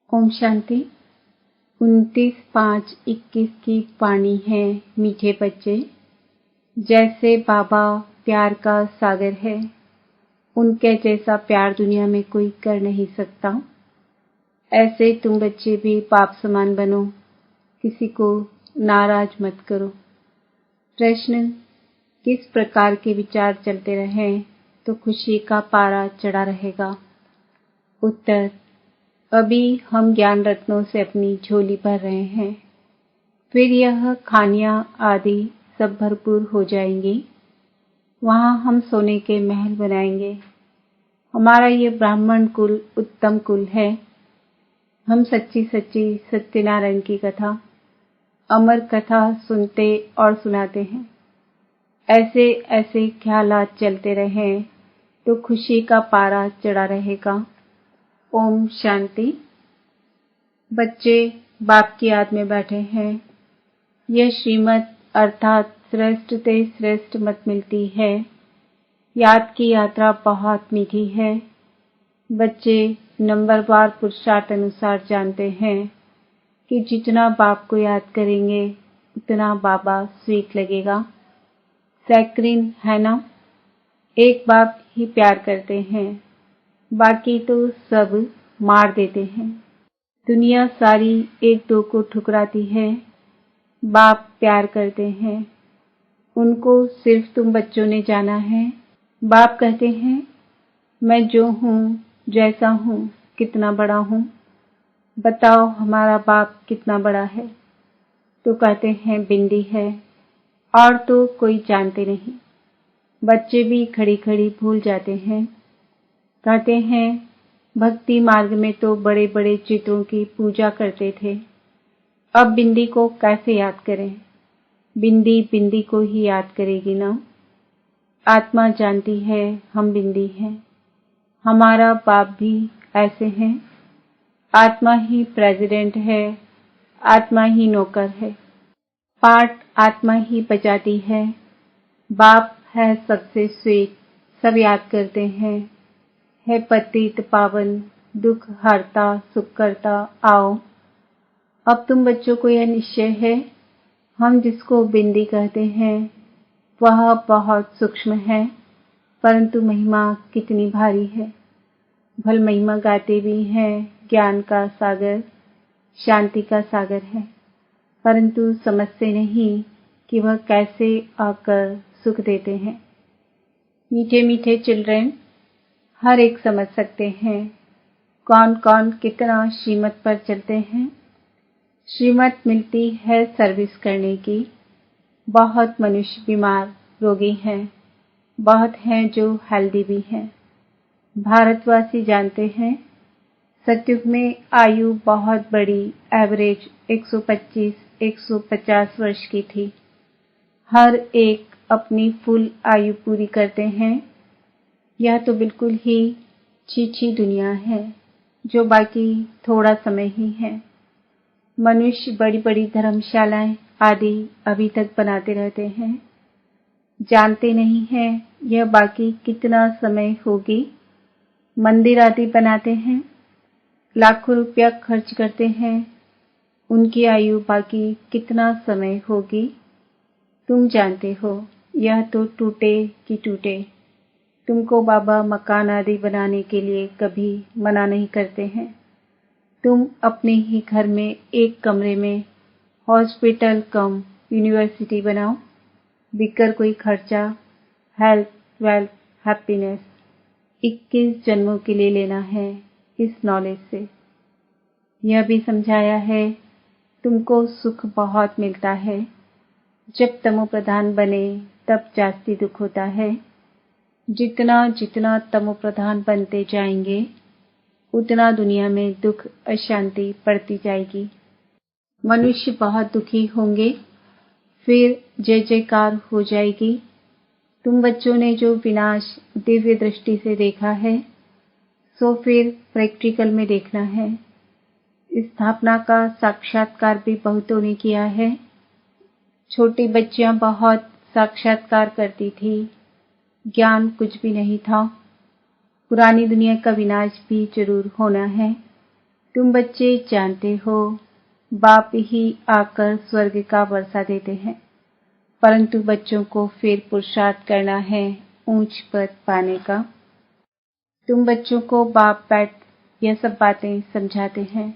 ओम शांति। 29/5/21 की वाणी है। मीठे बच्चे, जैसे बाबा प्यार का सागर है, उनके जैसा प्यार दुनिया में कोई कर नहीं सकता। ऐसे तुम बच्चे भी बाप समान बनो, किसी को नाराज मत करो। प्रश्न: किस प्रकार के विचार चलते रहें तो खुशी का पारा चढ़ा रहेगा? उत्तर: अभी हम ज्ञान रत्नों से अपनी झोली भर रहे हैं, फिर यह खानियां आदि सब भरपूर हो जाएंगी। वहां हम सोने के महल बनाएंगे। हमारा ये ब्राह्मण कुल उत्तम कुल है। हम सच्ची सच्ची सत्यनारायण की कथा, अमर कथा सुनते और सुनाते हैं। ऐसे ऐसे ख्यालात चलते रहें तो खुशी का पारा चढ़ा रहेगा। ओम शांति। बच्चे बाप की याद में बैठे हैं। यह श्रीमत अर्थात श्रेष्ठ से श्रेष्ठ मत मिलती है। याद की यात्रा बहुत मीठी है। बच्चे नंबरवार पुरुषार्थ अनुसार जानते हैं कि जितना बाप को याद करेंगे उतना बाबा स्वीट लगेगा। सैक्रिन है ना? एक बाप ही प्यार करते हैं, बाकी तो सब मार देते हैं। दुनिया सारी एक दो को ठुकराती है। बाप प्यार करते हैं, उनको सिर्फ तुम बच्चों ने जाना है। बाप कहते हैं, मैं जो हूँ, जैसा हूँ, कितना बड़ा हूँ। बताओ हमारा बाप कितना बड़ा है? तो कहते हैं बिंदी है, और तो कोई जानते नहीं। बच्चे भी खड़ी खड़ी भूल जाते हैं। कहते हैं भक्ति मार्ग में तो बड़े बड़े चित्रों की पूजा करते थे, अब बिंदी को कैसे याद करें? बिंदी बिंदी को ही याद करेगी ना। आत्मा जानती है हम बिंदी हैं। हमारा बाप भी ऐसे हैं। आत्मा ही प्रेसिडेंट है, आत्मा ही नौकर है। पाठ आत्मा ही बजाती है। बाप है सबसे स्वीट, सब याद करते हैं। है पतित पावन, दुख हरता सुख करता, आओ। अब तुम बच्चों को यह निश्चय है, हम जिसको बिंदी कहते हैं वह बहुत सूक्ष्म है, परंतु महिमा कितनी भारी है। भल महिमा गाते भी हैं, ज्ञान का सागर, शांति का सागर है, परंतु समझते नहीं कि वह कैसे आकर सुख देते हैं। मीठे मीठे चिल्ड्रन, हर एक समझ सकते हैं कौन कौन कितना श्रीमत पर चलते हैं। श्रीमत मिलती है सर्विस करने की। बहुत मनुष्य बीमार रोगी हैं, बहुत हैं जो हेल्दी भी हैं। भारतवासी जानते हैं सतयुग में आयु बहुत बड़ी, एवरेज 125-150 वर्ष की थी। हर एक अपनी फुल आयु पूरी करते हैं। यह तो बिल्कुल ही छीछी दुनिया है, जो बाकी थोड़ा समय ही है। मनुष्य बड़ी बड़ी धर्मशालाएं आदि अभी तक बनाते रहते हैं, जानते नहीं हैं यह बाकी कितना समय होगी। मंदिर आदि बनाते हैं, लाखों रुपया खर्च करते हैं, उनकी आयु बाकी कितना समय होगी। तुम जानते हो यह तो टूटे कि टूटे। तुमको बाबा मकान आदि बनाने के लिए कभी मना नहीं करते हैं। तुम अपने ही घर में एक कमरे में हॉस्पिटल कम यूनिवर्सिटी बनाओ, बिकर कोई खर्चा, हेल्थ, वेल्थ, हैप्पीनेस 21 जन्मों के लिए लेना है। इस नॉलेज से यह भी समझाया है तुमको सुख बहुत मिलता है। जब तमो प्रधान बने तब जास्ती दुख होता है। जितना जितना तमो प्रधान बनते जाएंगे उतना दुनिया में दुख अशांति बढ़ती जाएगी। मनुष्य बहुत दुखी होंगे, फिर जय जयकार हो जाएगी। तुम बच्चों ने जो विनाश दिव्य दृष्टि से देखा है, सो फिर प्रैक्टिकल में देखना है। स्थापना का साक्षात्कार भी बहुतों ने किया है। छोटी बच्चियां बहुत साक्षात्कार करती थी, ज्ञान कुछ भी नहीं था। पुरानी दुनिया का विनाश भी जरूर होना है। तुम बच्चे जानते हो, बाप ही आकर स्वर्ग का वर्षा देते हैं, परंतु बच्चों को फिर पुरुषार्थ करना है ऊंच पद पाने का। तुम बच्चों को बाप बैठ यह सब बातें समझाते हैं,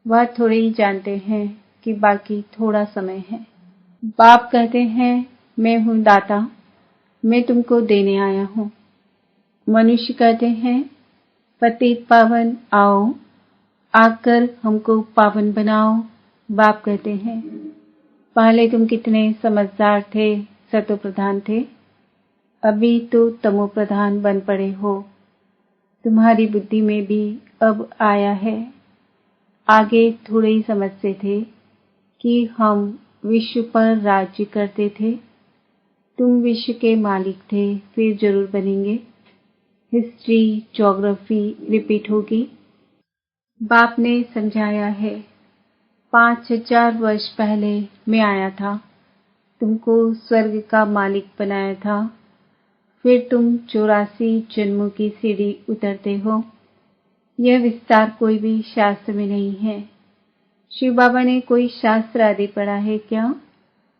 वह थोड़े ही जानते हैं कि बाकी थोड़ा समय है। बाप कहते हैं, मैं हूँ दाता, मैं तुमको देने आया हूँ। मनुष्य कहते हैं, पतित पावन आओ, आकर हमको पावन बनाओ। बाप कहते हैं, पहले तुम कितने समझदार थे, सतो प्रधान थे, अभी तो तमो प्रधान बन पड़े हो। तुम्हारी बुद्धि में भी अब आया है। आगे थोड़े ही समझते थे कि हम विश्व पर राज्य करते थे। तुम विश्व के मालिक थे, फिर जरूर बनेंगे। हिस्ट्री, ज्योग्राफी रिपीट होगी। बाप ने समझाया है, 5000 वर्ष पहले मैं आया था, तुमको स्वर्ग का मालिक बनाया था, फिर तुम 84 जन्मों की सीढ़ी उतरते हो। यह विस्तार कोई भी शास्त्र में नहीं है। शिव बाबा ने कोई शास्त्र आदि पढ़ा है क्या?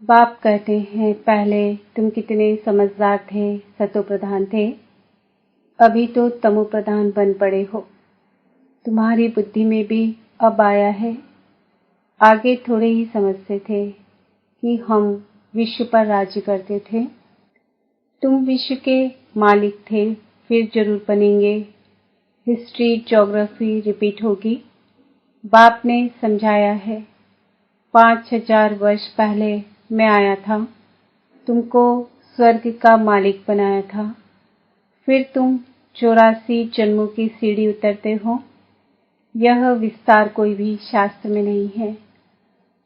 बाप कहते हैं, पहले तुम कितने समझदार थे, सतो प्रधान थे, अभी तो तमो प्रधान बन पड़े हो। तुम्हारी बुद्धि में भी अब आया है। आगे थोड़े ही समझते थे कि हम विश्व पर राज्य करते थे। तुम विश्व के मालिक थे, फिर जरूर बनेंगे। हिस्ट्री, ज्योग्राफी रिपीट होगी। बाप ने समझाया है, 5000 वर्ष पहले मैं आया था, तुमको स्वर्ग का मालिक बनाया था, फिर तुम 84 जन्मों की सीढ़ी उतरते हो। यह विस्तार कोई भी शास्त्र में नहीं है।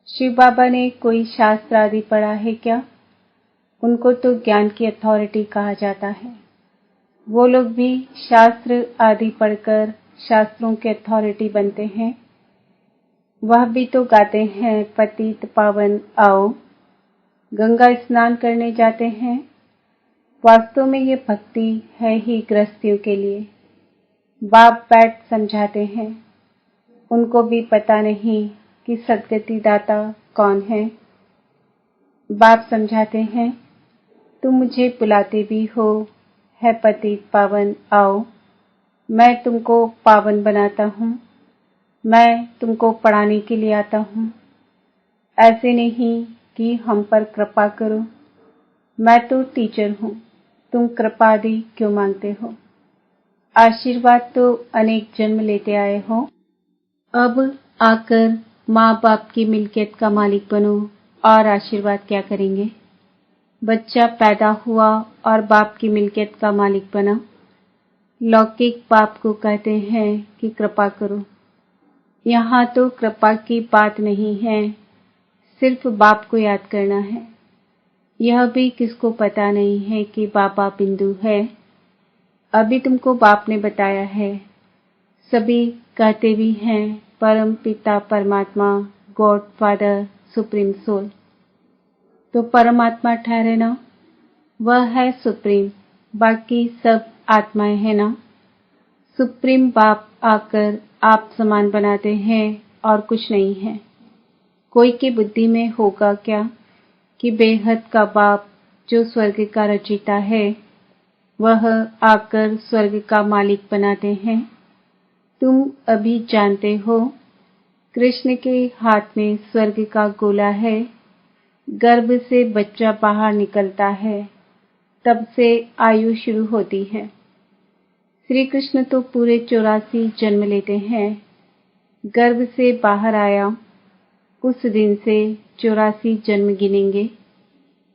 शिव बाबा ने कोई शास्त्र आदि पढ़ा है क्या? उनको तो ज्ञान की अथॉरिटी कहा जाता है। वो लोग भी शास्त्र आदि पढ़कर शास्त्रों के अथॉरिटी बनते हैं। वह भी तो गाते हैं, पतित पावन आओ, गंगा स्नान करने जाते हैं। वास्तव में ये भक्ति है ही गृहस्थियों के लिए। बाप बैठ समझाते हैं, उनको भी पता नहीं कि सद्गति दाता कौन है। बाप समझाते हैं, तुम मुझे बुलाते भी हो, है पतित पावन आओ, मैं तुमको पावन बनाता हूँ, मैं तुमको पढ़ाने के लिए आता हूँ। ऐसे नहीं कि हम पर कृपा करो, मैं तो टीचर हूँ, तुम कृपा आदि क्यों मांगते हो? आशीर्वाद तो अनेक जन्म लेते आए हो, अब आकर माँ बाप की मिल्कियत का मालिक बनो और आशीर्वाद क्या करेंगे? बच्चा पैदा हुआ और बाप की मिल्कियत का मालिक बना। लौकिक बाप को कहते हैं कि कृपा करो। यहाँ तो कृपा की बात नहीं है, सिर्फ बाप को याद करना है। यह भी किसको पता नहीं है कि बाबा बिंदु है। अभी तुमको बाप ने बताया है। सभी कहते भी हैं परम पिता परमात्मा, गॉड फादर, सुप्रीम सोल। तो परमात्मा ठहरे ना, वह है सुप्रीम, बाकी सब आत्माएं हैं ना। सुप्रीम बाप आकर आप समान बनाते हैं और कुछ नहीं है। कोई की बुद्धि में होगा क्या कि बेहद का बाप जो स्वर्ग का रचयिता है, वह आकर स्वर्ग का मालिक बनाते हैं। तुम अभी जानते हो, कृष्ण के हाथ में स्वर्ग का गोला है। गर्भ से बच्चा बाहर निकलता है, तब से आयु शुरू होती है। श्री कृष्ण तो पूरे 84 जन्म लेते हैं। गर्भ से बाहर आया, उस दिन से 84 जन्म गिनेंगे।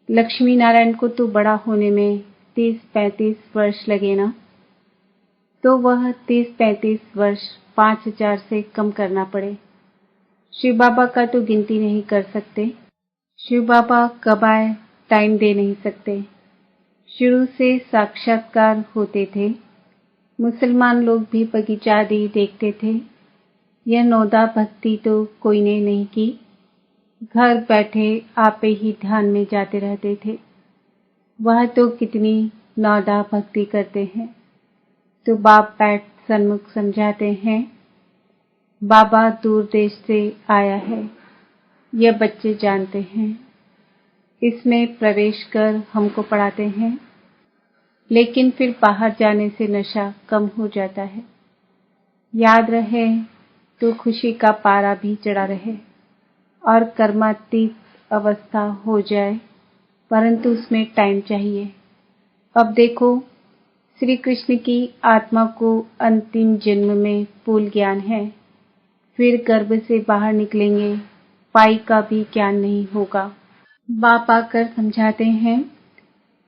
लक्ष्मी नारायण को तो बड़ा होने में 30-35 वर्ष लगे ना, तो वह 30-35 वर्ष 5000 से कम करना पड़े। शिव बाबा का तो गिनती नहीं कर सकते। शिव बाबा कब आए टाइम दे नहीं सकते। शुरू से साक्षात्कार होते थे। मुसलमान लोग भी बगीचा आदि देखते थे। यह नौदा भक्ति तो कोई ने नहीं की। घर बैठे आपे ही ध्यान में जाते रहते थे। वह तो कितनी नौदा भक्ति करते हैं। तो बाप बैठ सन्मुख समझाते हैं, बाबा दूर देश से आया है, यह बच्चे जानते हैं। इसमें प्रवेश कर हमको पढ़ाते हैं, लेकिन फिर बाहर जाने से नशा कम हो जाता है। याद रहे तो खुशी का पारा भी चढ़ा रहे और कर्मातीत अवस्था हो जाए, परंतु उसमें टाइम चाहिए। अब देखो, श्री कृष्ण की आत्मा को अंतिम जन्म में पूर्ण ज्ञान है, फिर गर्भ से बाहर निकलेंगे, पाई का भी ज्ञान नहीं होगा। बाप आकर समझाते हैं,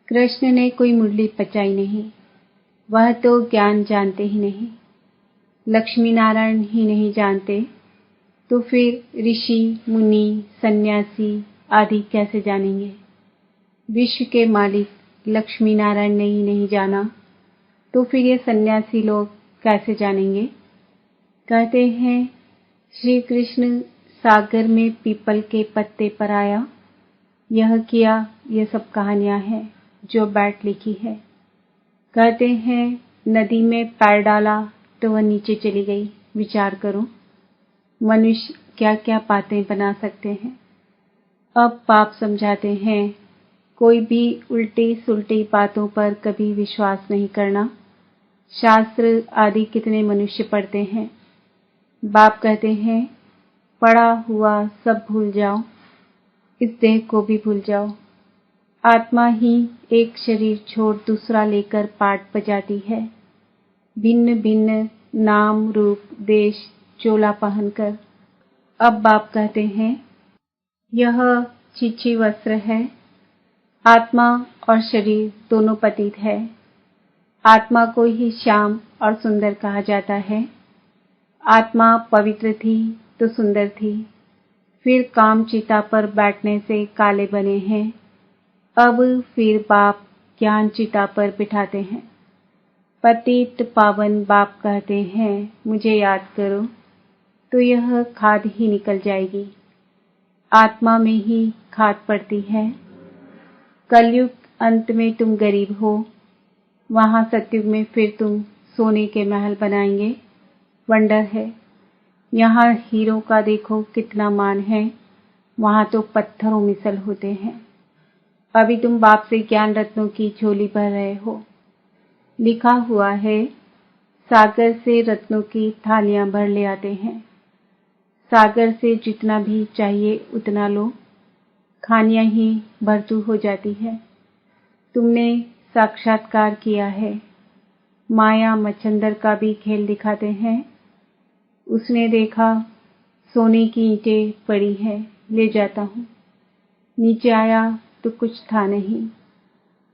कृष्ण ने कोई मुरली बजाई नहीं, वह तो ज्ञान जानते ही नहीं, लक्ष्मी नारायण ही नहीं जानते, तो फिर ऋषि मुनि सन्यासी आदि कैसे जानेंगे। विश्व के मालिक लक्ष्मी नारायण ने ही नहीं जाना, तो फिर ये सन्यासी लोग कैसे जानेंगे। कहते हैं, श्री कृष्ण सागर में पीपल के पत्ते पर आया, यह किया, यह सब कहानियां हैं जो बैठ लिखी है। कहते हैं, नदी में पैर डाला तो वह नीचे चली गई। विचार करो, मनुष्य क्या क्या बातें बना सकते हैं। अब बाप समझाते हैं, कोई भी उल्टी सुल्टी बातों पर कभी विश्वास नहीं करना। शास्त्र आदि कितने मनुष्य पढ़ते हैं। बाप कहते हैं, पढ़ा हुआ सब भूल जाओ, इस देह को भी भूल जाओ। आत्मा ही एक शरीर छोड़ दूसरा लेकर पाठ बजाती है, भिन्न भिन्न नाम रूप देश चोला पहनकर। अब बाप कहते हैं, यह छीछी वस्त्र है। आत्मा और शरीर दोनों पतित है। आत्मा को ही श्याम और सुंदर कहा जाता है। आत्मा पवित्र थी तो सुंदर थी, फिर काम चिता पर बैठने से काले बने हैं। अब फिर बाप ज्ञान चिता पर बिठाते हैं। पतित पावन बाप कहते हैं, मुझे याद करो, तो यह खाद ही निकल जाएगी। आत्मा में ही खाद पड़ती है। कलयुग अंत में तुम गरीब हो, वहां सतयुग में फिर तुम सोने के महल बनाएंगे। वंडर है, यहाँ हीरो का देखो कितना मान है, वहां तो पत्थरों मिसल होते हैं। अभी तुम बाप से ज्ञान रत्नों की झोली भर रहे हो। लिखा हुआ है, सागर से रत्नों की थालियां भर ले आते हैं। सागर से जितना भी चाहिए उतना लो, खानियां ही भरतू हो जाती है। तुमने साक्षात्कार किया है। माया मच्छंदर का भी खेल दिखाते हैं। उसने देखा सोने की ईंटें पड़ी है, ले जाता हूँ। नीचे आया तो कुछ था नहीं,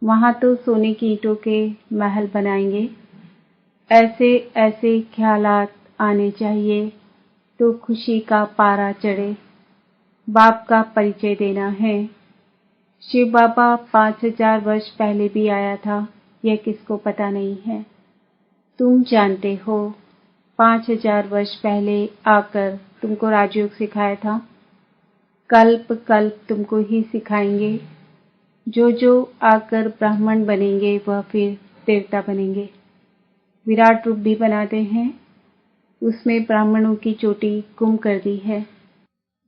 वहां तो सोने की ईंटों के महल बनाएंगे। ऐसे ऐसे ख्यालात आने चाहिए तो खुशी का पारा चढ़े। बाप का परिचय देना है। शिव बाबा 5000 वर्ष पहले भी आया था, यह किसको पता नहीं है। तुम जानते हो, 5000 वर्ष पहले आकर तुमको राजयोग सिखाया था। कल्प कल्प तुमको ही सिखाएंगे। जो आकर ब्राह्मण बनेंगे वह फिर देवता बनेंगे। विराट रूप भी बनाते हैं, उसमें ब्राह्मणों की चोटी गुम कर दी है।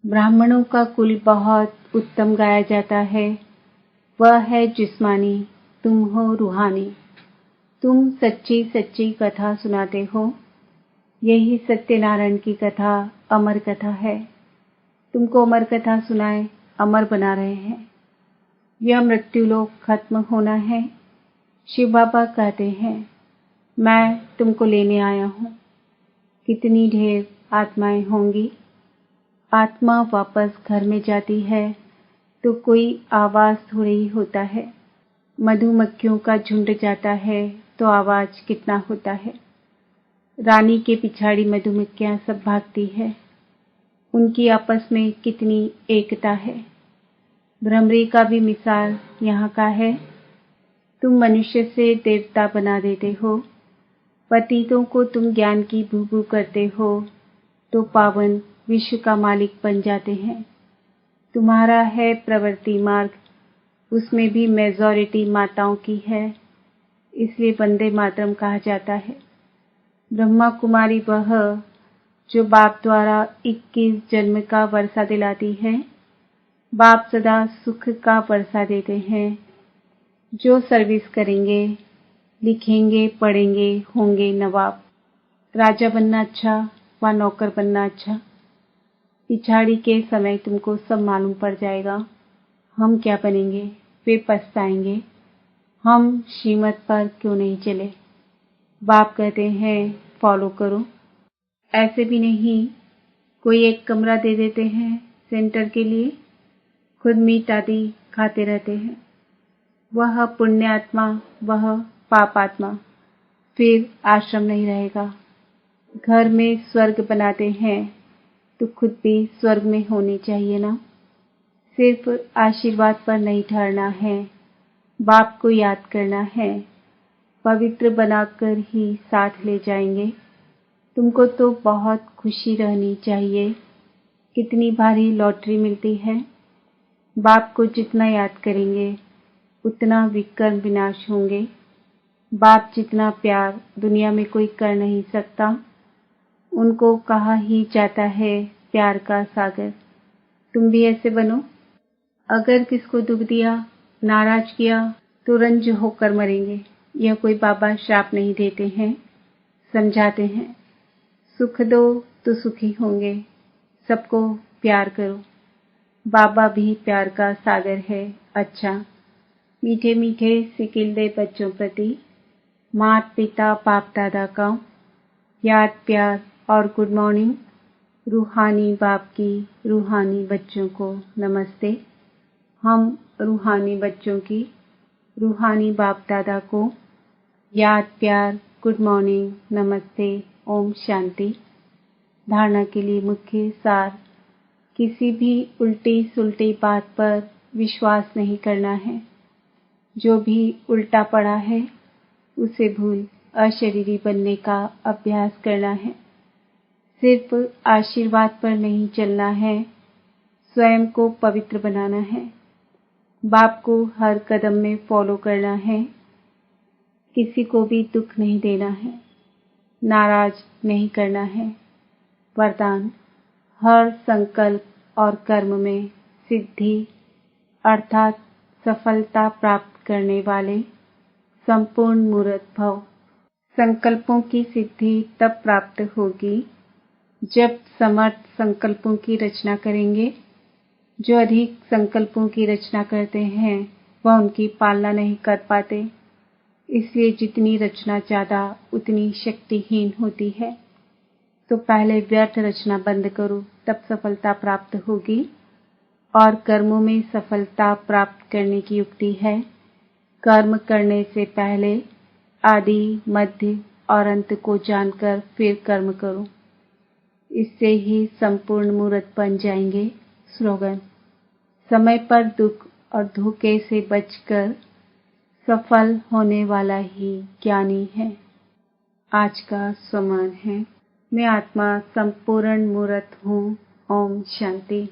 ब्राह्मणों का कुल बहुत उत्तम गाया जाता है, वह है जिस्मानी, तुम हो रूहानी। तुम सच्ची सच्ची कथा सुनाते हो, यही सत्यनारायण की कथा अमर कथा है। तुमको अमर कथा सुनाए अमर बना रहे हैं। यह मृत्यु लोक खत्म होना है। शिव बाबा कहते हैं, मैं तुमको लेने आया हूँ। कितनी ढेर आत्माएं होंगी। आत्मा वापस घर में जाती है तो कोई आवाज थोड़ी ही होता है। मधुमक्खियों का झुंड जाता है तो आवाज कितना होता है। रानी के पिछाड़ी मधुमक्खियां सब भागती है, उनकी आपस में कितनी एकता है। भ्रमरी का भी मिसाल यहाँ का है। तुम मनुष्य से देवता बना देते हो, पतितों को तुम ज्ञान की भूभू करते हो तो पावन विश्व का मालिक बन जाते हैं। तुम्हारा है प्रवृत्ति मार्ग, उसमें भी मेजॉरिटी माताओं की है, इसलिए वंदे मातरम कहा जाता है। ब्रह्मा कुमारी वह जो बाप द्वारा 21 जन्म का वर्षा दिलाती है। बाप सदा सुख का वर्षा देते हैं। जो सर्विस करेंगे, लिखेंगे, पढ़ेंगे, होंगे नवाब। राजा बनना अच्छा व नौकर बनना अच्छा, पिछाड़ी के समय तुमको सब मालूम पड़ जाएगा। हम क्या बनेंगे, वे पछताएंगे। हम श्रीमत पर क्यों नहीं चले। बाप कहते हैं फॉलो करो। ऐसे भी नहीं कोई एक कमरा दे देते हैं सेंटर के लिए, खुद मीट आदि खाते रहते हैं। वह पुण्यात्मा, वह पापात्मा, फिर आश्रम नहीं रहेगा। घर में स्वर्ग बनाते हैं तो खुद भी स्वर्ग में होनी चाहिए ना। सिर्फ आशीर्वाद पर नहीं ठहरना है, बाप को याद करना है। पवित्र बनाकर ही साथ ले जाएंगे। तुमको तो बहुत खुशी रहनी चाहिए। कितनी भारी लॉटरी मिलती है। बाप को जितना याद करेंगे उतना विकर्म विनाश होंगे। बाप जितना प्यार दुनिया में कोई कर नहीं सकता। उनको कहा ही जाता है प्यार का सागर। तुम भी ऐसे बनो। अगर किसको दुख दिया, नाराज किया तो रंज होकर मरेंगे। यह कोई बाबा श्राप नहीं देते हैं, समझाते हैं। सुख दो तो सुखी होंगे। सबको प्यार करो। बाबा भी प्यार का सागर है। अच्छा, मीठे मीठे सिकिलदे बच्चों प्रति माता पिता बाप दादा का याद प्यार और गुड मॉर्निंग। रूहानी बाप की रूहानी बच्चों को नमस्ते। हम रूहानी बच्चों की रूहानी बाप दादा को याद प्यार, गुड मॉर्निंग, नमस्ते, ओम शांति। धारणा के लिए मुख्य सार, किसी भी उल्टी सुलटी बात पर विश्वास नहीं करना है। जो भी उल्टा पड़ा है उसे भूल अशरीरी बनने का अभ्यास करना है। सिर्फ आशीर्वाद पर नहीं चलना है, स्वयं को पवित्र बनाना है। बाप को हर कदम में फॉलो करना है। किसी को भी दुख नहीं देना है, नाराज नहीं करना है। वरदान, हर संकल्प और कर्म में सिद्धि अर्थात सफलता प्राप्त करने वाले संपूर्ण मूर्त भव। संकल्पों की सिद्धि तब प्राप्त होगी जब समर्थ संकल्पों की रचना करेंगे। जो अधिक संकल्पों की रचना करते हैं वह उनकी पालना नहीं कर पाते। इसलिए जितनी रचना ज्यादा उतनी शक्तिहीन होती है। तो पहले व्यर्थ रचना बंद करो, तब सफलता प्राप्त होगी। और कर्मों में सफलता प्राप्त करने की युक्ति है, कर्म करने से पहले आदि, मध्य और अंत को जानकर फिर कर्म करो। इससे ही संपूर्ण मूर्त बन जाएंगे। स्लोगन, समय पर दुख और धोखे से बचकर सफल होने वाला ही ज्ञानी है। आज का स्वमान है, मैं आत्मा संपूर्ण मूर्त हूँ। ओम शांति।